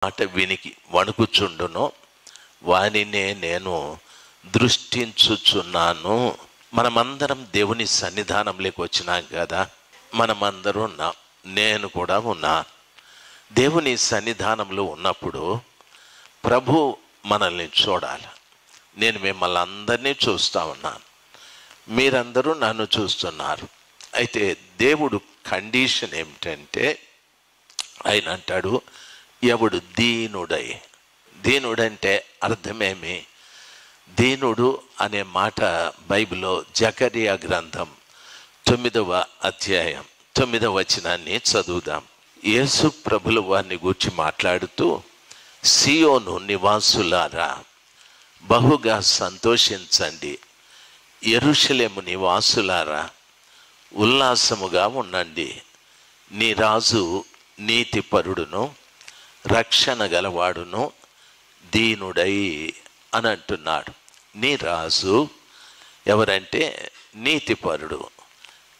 మాట వినికి వణుకుచుండును వానినే నేను దృష్టించుచున్నాను. మనమందరం దేవుని సన్నిధానంలోకి వచ్చినాం కదా, మనమందరం ఉన్నాం, నేను కూడా ఉన్నా. దేవుని సన్నిధానంలో ఉన్నప్పుడు ప్రభు మనల్ని చూడాలి. నేను మిమ్మల్ని అందరినీ చూస్తూ ఉన్నాను, మీరందరూ నన్ను చూస్తున్నారు. అయితే దేవుడు కండిషన్ ఏమిటంటే, ఆయన అంటాడు, ఎవడు దీనుడై. దీనుడంటే అర్థమేమి? దీనుడు అనే మాట బైబిల్లో జకరియా గ్రంథం 9వ అధ్యాయం 9వ వచనాన్ని చదువుదాం. యేసు ప్రభుల వారిని గూర్చి మాట్లాడుతూ, సియోను నివాసులారా బహుగా సంతోషించండి, యెరూషలేము నివాసులారా ఉల్లాసముగా ఉండండి. నీ రాజు నీతిపరుడును రక్షణ గలవాడును దీనుడై అని అంటున్నాడు. నీ రాజు ఎవరంటే నీతిపరుడు,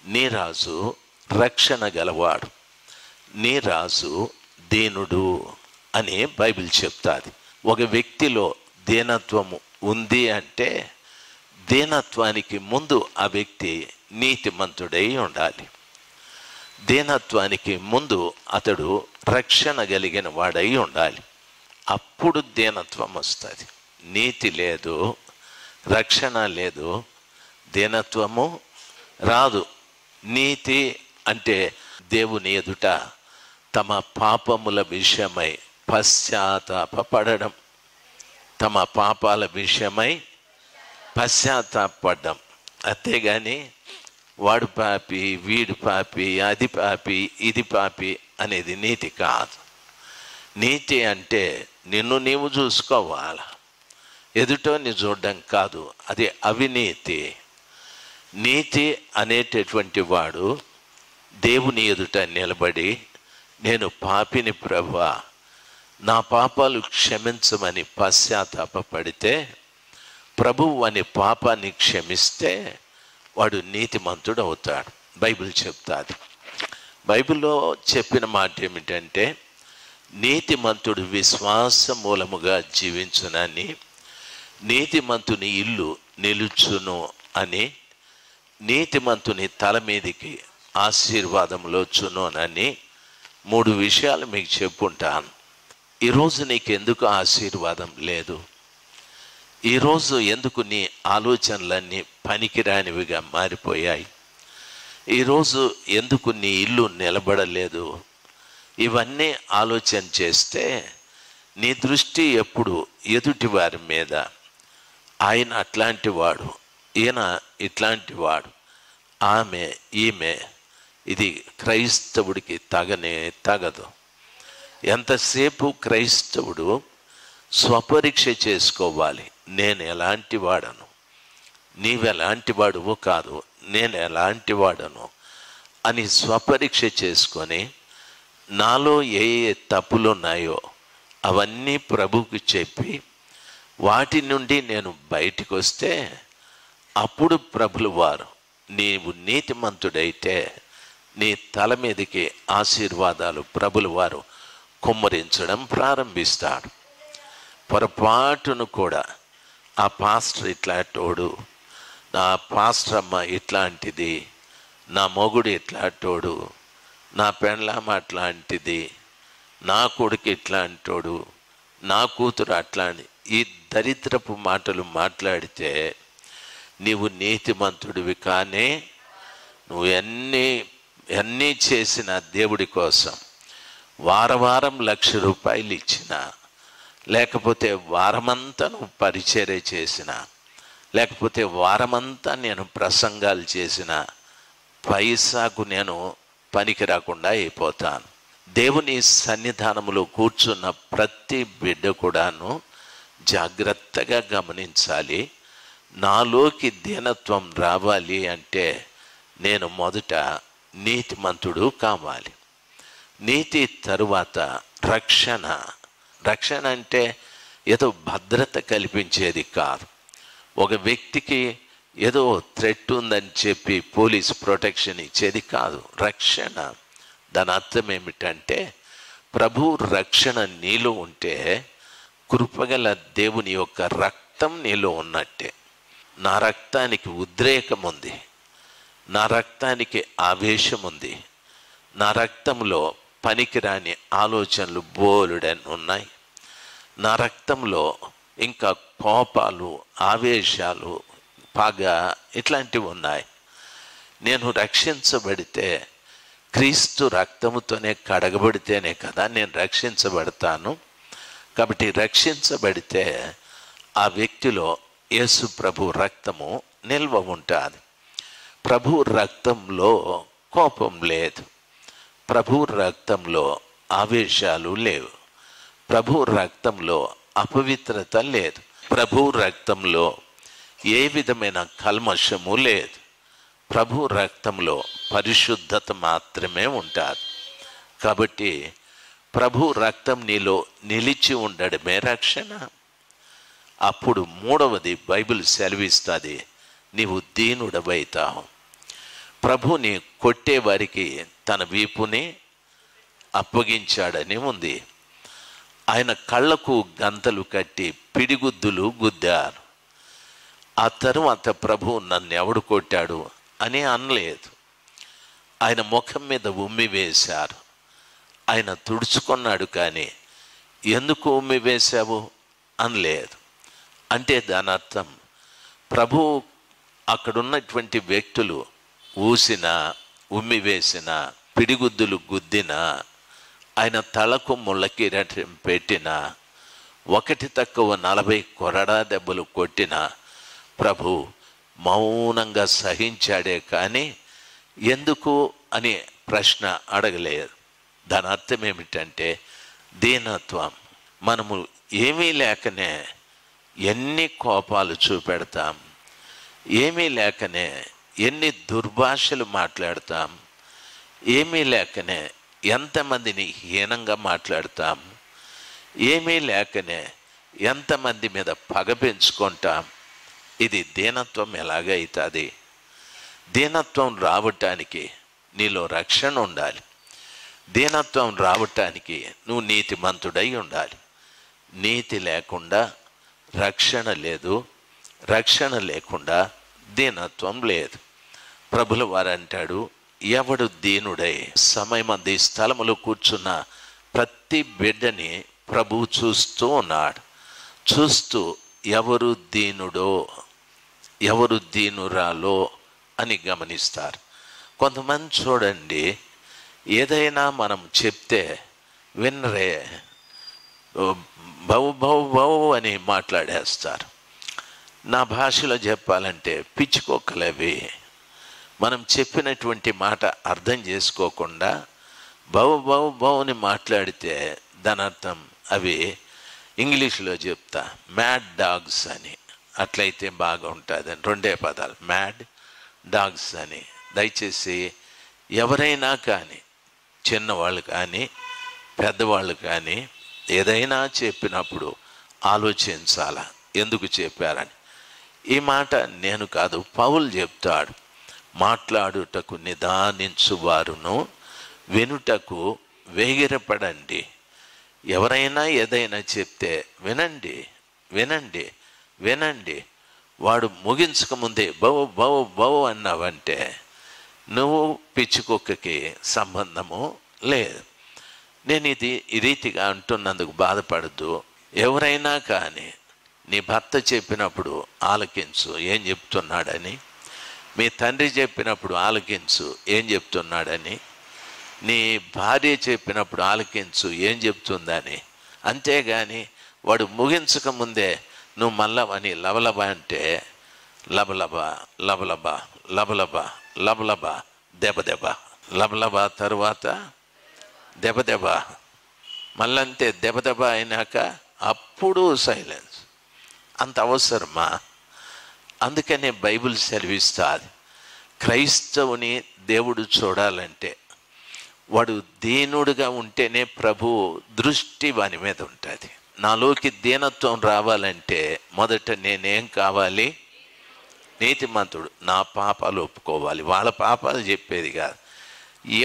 నీ రాజు రక్షణ గలవాడు, నీ రాజు దీనుడు అని బైబిల్ చెప్తాది. ఒక వ్యక్తిలో దీనత్వము ఉంది అంటే దీనత్వానికి ముందు ఆ వ్యక్తి నీతిమంతుడై ఉండాలి. దీనత్వానికి ముందు అతడు రక్షణ కలిగిన వాడై ఉండాలి. అప్పుడు దీనత్వం వస్తుంది. నీతి లేదు, రక్షణ లేదు, దీనత్వము రాదు. నీతి అంటే దేవుని ఎదుట తమ పాపముల విషయమై పశ్చాత్తాపపడడం, తమ పాపాల విషయమై పశ్చాత్తాపడడం. అంతేగాని వాడు పాపి, వీడు పాపి, అది పాపి, ఇది పాపి అనేది నీతి కాదు. నీతి అంటే నిన్ను నీవు చూసుకోవాలి, ఎదుటోని చూడడం కాదు, అది అవినీతి. నీతి అనేటటువంటి వాడు దేవుని ఎదుట నిలబడి, నేను పాపిని ప్రభువా, నా పాపాలు క్షమించమని పశ్చాత్తాపపడితే ప్రభువు అని పాపాన్ని క్షమిస్తే వాడు నీతిమంతుడు అవుతాడు. బైబిల్ చెప్తాది. బైబిల్లో చెప్పిన మాట ఏమిటంటే, నీతిమంతుడు విశ్వాస మూలముగా జీవించునని, నీతిమంతుని ఇల్లు నిలుచును అని, నీతిమంతుని తల మీదికి ఆశీర్వాదంలో చునునని 3 విషయాలు మీకు చెప్పుంటాను. ఈరోజు నీకు ఎందుకు ఆశీర్వాదం లేదు? ఈరోజు ఎందుకు నీ ఆలోచనలన్నీ పనికిరానివిగా మారిపోయాయి? ఈరోజు ఎందుకు నీ ఇల్లు నిలబడలేదు? ఇవన్నీ ఆలోచన చేస్తే నీ దృష్టి ఎప్పుడు ఎదుటి వారి మీద. ఆయన అట్లాంటి వాడు, ఈయన ఇట్లాంటి వాడు, ఆమె ఈమె, ఇది క్రైస్తవుడికి తగదు. ఎంతసేపు క్రైస్తవుడు స్వపరీక్ష చేసుకోవాలి. నేను ఎలాంటి వాడను, నీవెలాంటి వాడువో కాదు, నేను ఎలాంటి వాడను అని స్వపరీక్ష చేసుకొని, నాలో ఏ ఏ తప్పులు ఉన్నాయో అవన్నీ ప్రభువుకి చెప్పి వాటి నుండి నేను బయటికి వస్తే అప్పుడు ప్రభులు వారు, నీవు నీతిమంతుడైతే నీ తల మీదకి ఆశీర్వాదాలు ప్రభులు వారు కుమ్మరించడం ప్రారంభిస్తాడు. పొరపాటును కూడా ఆ పాస్టర్ ఇట్లాంటోడు, నా పాస్టర్ అమ్మ ఇట్లాంటిది, నా మొగుడు ఇట్లాంటోడు, నా పెండ్లామ అట్లాంటిది, నా కొడుకు ఇట్లాంటోడు, నా కూతురు అట్లాంటి, ఈ దరిద్రపు మాటలు మాట్లాడితే నీవు నీతిమంతుడివి కానే. నువ్వు ఎన్ని చేసిన దేవుడి కోసం వారం ₹1,00,000 ఇచ్చిన, లేకపోతే వారమంతా నువ్వు పరిచర్య చేసిన, లేకపోతే వారమంతా నేను ప్రసంగాలు చేసిన, పైసాకు నేను పనికి రాకుండా అయిపోతాను. దేవుని సన్నిధానంలో కూర్చున్న ప్రతి బిడ్డ కూడాను జాగ్రత్తగా గమనించాలి. నాలోకి దీనత్వం రావాలి అంటే నేను మొదట నీతిమంతుడు కావాలి. నీతి తరువాత రక్షణ. రక్షణ అంటే ఏదో భద్రత కల్పించేది కాదు. ఒక వ్యక్తికి ఏదో థ్రెట్ ఉందని చెప్పి పోలీస్ ప్రొటెక్షన్ ఇచ్చేది కాదు. రక్షణ దాని అర్థం ఏమిటంటే ప్రభు రక్షణ నీలో ఉంటే కృపగల దేవుని యొక్క రక్తం నీలో ఉన్నట్టే. నా రక్తానికి ఉద్రేకం ఉంది, నా రక్తానికి ఆవేశం ఉంది, నా రక్తంలో పనికిరాని ఆలోచనలు బోలుడని ఉన్నాయి, నా రక్తంలో ఇంకా కోపాలు, ఆవేశాలు, పగ ఇట్లాంటివి ఉన్నాయి. నేను రక్షించబడితే క్రీస్తు రక్తముతోనే కడగబడితేనే కదా నేను రక్షించబడతాను. కాబట్టి రక్షించబడితే ఆ వ్యక్తిలో యేసు ప్రభు రక్తము నిల్వ ఉంటుంది. ప్రభు రక్తంలో కోపం లేదు, ప్రభు రక్తంలో ఆవేశాలు లేవు, ప్రభు రక్తంలో అపవిత్రత లేదు, ప్రభు రక్తంలో ఏ విధమైన కల్మషము లేదు, ప్రభు రక్తంలో పరిశుద్ధత మాత్రమే ఉంటుంది. కాబట్టి ప్రభు రక్తం నీలో నిలిచి ఉండడమే రక్షణ. అప్పుడు మూడవది బైబిల్ సెలవిస్తుంది, నీవు దీనుడవైతావు. ప్రభుని కొట్టే వారికి తన వీపుని అప్పగించాడని ఉంది. ఆయన కళ్ళకు గంతలు కట్టి పిడిగుద్దులు గుద్దారు. ఆ తరువాత ప్రభు నన్ను ఎవడు కొట్టాడు అని అనలేదు. ఆయన ముఖం మీద ఉమ్మి వేశారు, ఆయన తుడుచుకున్నాడు. కానీ ఎందుకు ఉమ్మి వేశావు అనలేదు. అంటే దాని అర్థం ప్రభు అక్కడున్నటువంటి వ్యక్తులు ఊసిన, ఉమ్మి వేసిన, పిడిగుద్దులు గుద్దిన, ఆయన తలకు ముళ్ళ కిరీటం పెట్టిన, 1 - 40 కొరడా దెబ్బలు కొట్టిన ప్రభు మౌనంగా సహించాడే కానీ ఎందుకు అని ప్రశ్న అడగలేదు. దాని అర్థం ఏమిటంటే దీనత్వం. మనము ఏమీ లేకనే ఎన్ని కోపాలు చూపెడతాం, ఏమీ లేకనే ఎన్ని దుర్భాషలు మాట్లాడతాం, ఏమీ లేకనే ఎంతమందిని హీనంగా మాట్లాడతాం, ఏమీ లేకనే ఎంతమంది మీద పగ పెంచుకుంటాం. ఇది దీనత్వం ఎలాగైతుంది? దీనత్వం రావటానికి నీలో రక్షణ ఉండాలి. దీనత్వం రావటానికి నువ్వు నీతిమంతుడై ఉండాలి. నీతి లేకుండా రక్షణ లేదు, రక్షణ లేకుండా దీనత్వం లేదు. ప్రభుల వారు అంటాడు, ఎవడు దీనుడై సమయమంది స్థలములో కూర్చున్న ప్రతి బిడ్డని ప్రభువు చూస్తూ ఉన్నాడు. చూస్తూ ఎవరు దీనుడో, ఎవరు దీనురాలో అని గమనిస్తారు. కొంతమంది చూడండి, ఏదైనా మనం చెప్తే వినరే, బౌ బౌ బౌ అని మాట్లాడేస్తారు. నా భాషలో చెప్పాలంటే పిచ్చుకోకలవి. మనం చెప్పినటువంటి మాట అర్థం చేసుకోకుండా బౌ బౌ బౌ అని మాట్లాడితే దాని అర్థం అవి ఇంగ్లీష్లో చెప్తా మ్యాడ్ డాగ్స్ అని. అట్లయితే బాగా ఉంటుంది అని 2 పదాలు, మ్యాడ్ డాగ్స్ అని. దయచేసి ఎవరైనా కానీ, చిన్నవాళ్ళు కానీ పెద్దవాళ్ళు కానీ ఏదైనా చెప్పినప్పుడు ఆలోచించాలా ఎందుకు చెప్పారని. ఈ మాట నేను కాదు, పౌలు చెప్తాడు, మాట్లాడుటకు నిదానించువారును వినుటకు వేగిరపడండి. ఎవరైనా ఏదైనా చెప్తే వినండి, వినండి, వినండి. వాడు ముగించకముందే బౌ బౌ బౌ అన్నావంటే నువ్వు పిచ్చుకొక్కకి సంబంధము లేదు. నేను ఇది ఈ రీతిగా అంటున్నందుకు బాధపడద్దు. ఎవరైనా కానీ నీ భర్త చెప్పినప్పుడు ఆలకించు ఏం చెప్తున్నాడని, మీ తండ్రి చెప్పినప్పుడు ఆలకించు ఏం చెప్తున్నాడని, నీ భార్య చెప్పినప్పుడు ఆలకించు ఏం చెప్తుందని. అంతేగాని వాడు ముగించకముందే నువ్వు మళ్ళవని లబలబ అంటే లబలబ లబలబ లబలబ లబలబ దెబ్బ దెబ్బ, లబలబ తరువాత దెబ్బ దెబ్బ, మళ్ళంతే దెబ్బ దెబ్బ అయినాక అప్పుడు సైలెన్స్. అంత అవసరమా? అందుకనే బైబిల్ సెలవిస్తుంది, క్రైస్తవుని దేవుడు చూడాలంటే వాడు దీనుడుగా ఉంటేనే ప్రభు దృష్టి వాని మీద ఉంటుంది. నాలోకి దీనత్వం రావాలంటే మొదట నేనేం కావాలి? నీతిమంతుడు. నా పాపాలు ఒప్పుకోవాలి. వాళ్ళ పాపాలు చెప్పేది కాదు.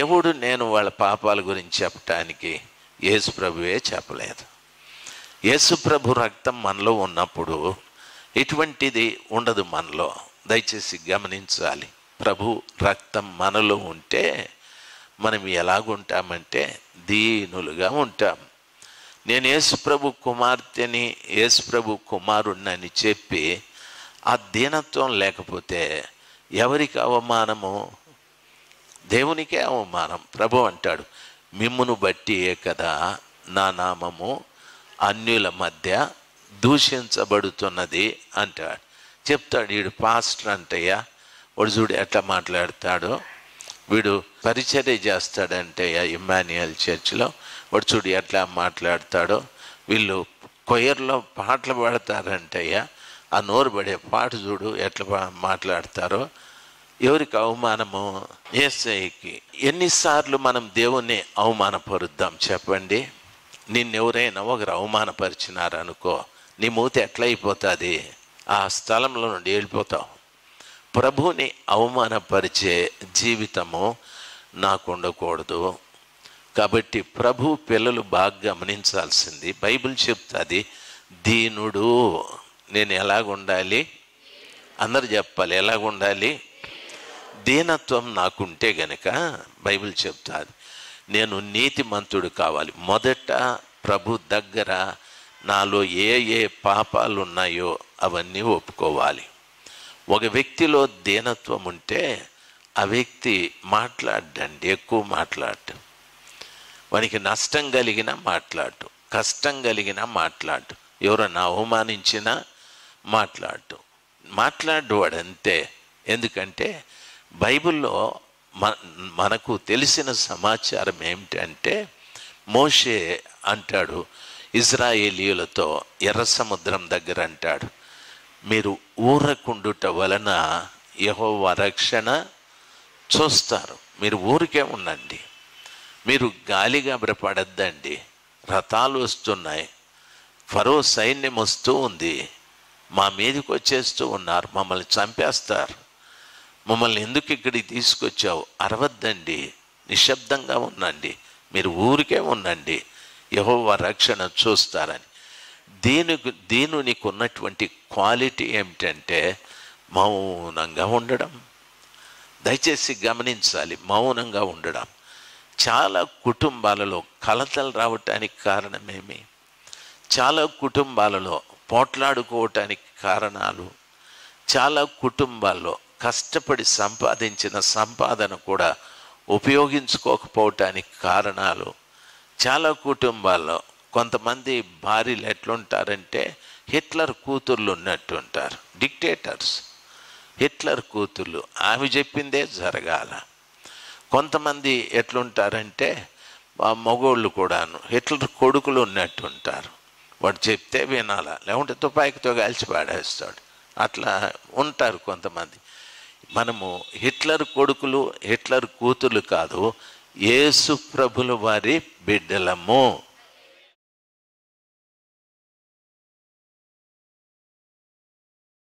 ఎవడు నేను వాళ్ళ పాపాల గురించి చెప్పటానికి? యేసు ప్రభువే చెప్పలేదు. యేసు ప్రభు రక్తం మనలో ఉన్నప్పుడు ఎటువంటిది ఉండదు మనలో. దయచేసి గమనించాలి. ప్రభు రక్తం మనలో ఉంటే మనం ఎలాగుంటామంటే దీనులుగా ఉంటాం. నేను యేసుప్రభు కుమార్తెని, యేసుప్రభు కుమారుణ్ణని చెప్పి ఆ దీనత్వం లేకపోతే ఎవరికి అవమానము? దేవునికే అవమానం. ప్రభు అంటాడు, మిమ్మును బట్టియే కదా నా నామము అన్యుల మధ్య దూషించబడుతున్నది అంటాడు. చెప్తాడు, వీడు పాస్టర్ అంటయ్యా, వాడు చూడు ఎట్లా మాట్లాడతాడో, వీడు పరిచర్య చేస్తాడంటయ్యా ఇమ్మాన్యుయల్ చర్చ్లో, వాడు చూడు ఎట్లా మాట్లాడతాడో, వీళ్ళు కొయ్యర్లో పాటలు పాడతారంటయ్యా, ఆ నోరు పడే పాట చూడు ఎట్లా మాట్లాడతారో. ఎవరికి అవమానము? యేసయ్యకి. ఎన్నిసార్లు మనం దేవుణ్ణి అవమానపరుద్దాం చెప్పండి? నిన్నెవరైనా ఒకరు అవమానపరిచినారనుకో, నీ మూతి ఎట్లా అయిపోతుంది? ఆ స్థలంలో నుండి వెళ్ళిపోతావు. ప్రభుని అవమానపరిచే జీవితము నాకు ఉండకూడదు. కాబట్టి ప్రభు పిల్లలు బాగా గమనించాల్సింది, బైబిల్ చెప్తుంది దీనుడు. నేను ఎలాగుండాలి? అందరు చెప్పాలి, ఎలాగుండాలి? దీనత్వం నాకుంటే గనక బైబిల్ చెప్తాది నేను నీతిమంతుడు కావాలి. మొదట ప్రభు దగ్గర నాలో ఏ ఏ పాపాలు ఉన్నాయో అవన్నీ ఒప్పుకోవాలి. ఒక వ్యక్తిలో దీనత్వం ఉంటే ఆ వ్యక్తి మాట్లాడండి, ఎక్కువ మాట్లాడు. వానికి నష్టం కలిగినా మాట్లాడు, కష్టం కలిగినా మాట్లాడు, ఎవరన్నా అవమానించినా మాట్లాడు వాడంతే. ఎందుకంటే బైబిల్లో మనకు తెలిసిన సమాచారం ఏమిటంటే, మోషే అంటాడు ఇజ్రాయేలీయులతో ఎర్ర సముద్రం దగ్గర అంటాడు, మీరు ఊరకుండుట వలన యెహోవా రక్షణ చూస్తారు. మీరు ఊరికే ఉండండి, మీరు గాలిగా పడద్దండి. రథాలు వస్తున్నాయి, ఫరో సైన్యం వస్తూ ఉంది, మా మీదకి వచ్చేస్తూ ఉన్నారు, మమ్మల్ని చంపేస్తారు, మమ్మల్ని ఎందుకు ఇక్కడికి తీసుకొచ్చావు? అరవద్దండి, నిశ్శబ్దంగా ఉండండి, మీరు ఊరికే ఉండండి, యెహోవా రక్షణ చూస్తారని. దీనునికి ఉన్నటువంటి క్వాలిటీ ఏమిటంటే మౌనంగా ఉండడం. దయచేసి గమనించాలి, మౌనంగా ఉండడం. చాలా కుటుంబాలలో కలతలు రావటానికి కారణమేమి? చాలా కుటుంబాలలో పోట్లాడుకోవటానికి కారణాలు, చాలా కుటుంబాల్లో కష్టపడి సంపాదించిన సంపాదన కూడా ఉపయోగించుకోకపోవటానికి కారణాలు. చాలా కుటుంబాల్లో కొంతమంది భార్యలు ఎట్లుంటారంటే హిట్లర్ కూతుర్లు ఉన్నట్టు ఉంటారు, డిక్టేటర్స్. హిట్లర్ కూతుర్లు, ఆమె చెప్పిందే జరగాల. కొంతమంది ఎట్లుంటారంటే మగోళ్ళు కూడాను హిట్లర్ కొడుకులు ఉన్నట్టు ఉంటారు, వాడు చెప్తే వినాలా, లేకుంటే తుపాకీతో కాల్చి పాడేస్తాడు. అట్లా ఉంటారు కొంతమంది. మనము హిట్లర్ కొడుకులు, హిట్లర్ కూతుర్లు కాదు, యేసు ప్రభుల వారి బిడ్డలము.